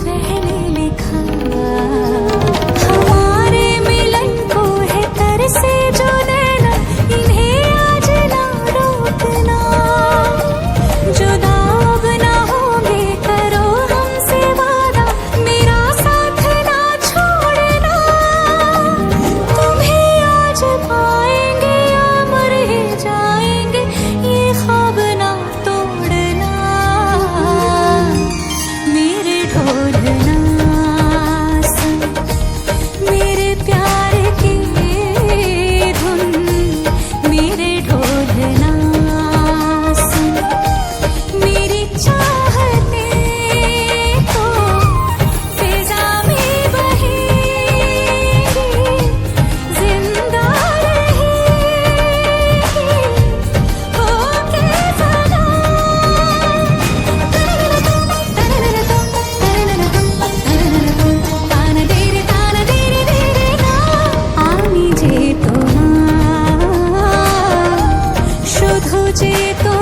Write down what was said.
पहले लिखा। हमारे मिलन को है तरसे जो नैना, इन्हें आज ना रोकना। जुदा अब ना होंगे, करो हमसे वादा, मेरा साथ ना छोड़ना। तुम्हें आज पाएंगे या मर ही जाएंगे, ये ख्वाब ना तोड़ना। मेरे ढोलना सुन, मेरे प्यार की धुन। मेरे ढोलना सुन, मेरी चाहते तो फिजा में बहेगी, जिंदा रहेगी होके सदा। আমি যে তোমার, শুধু যে তোমার।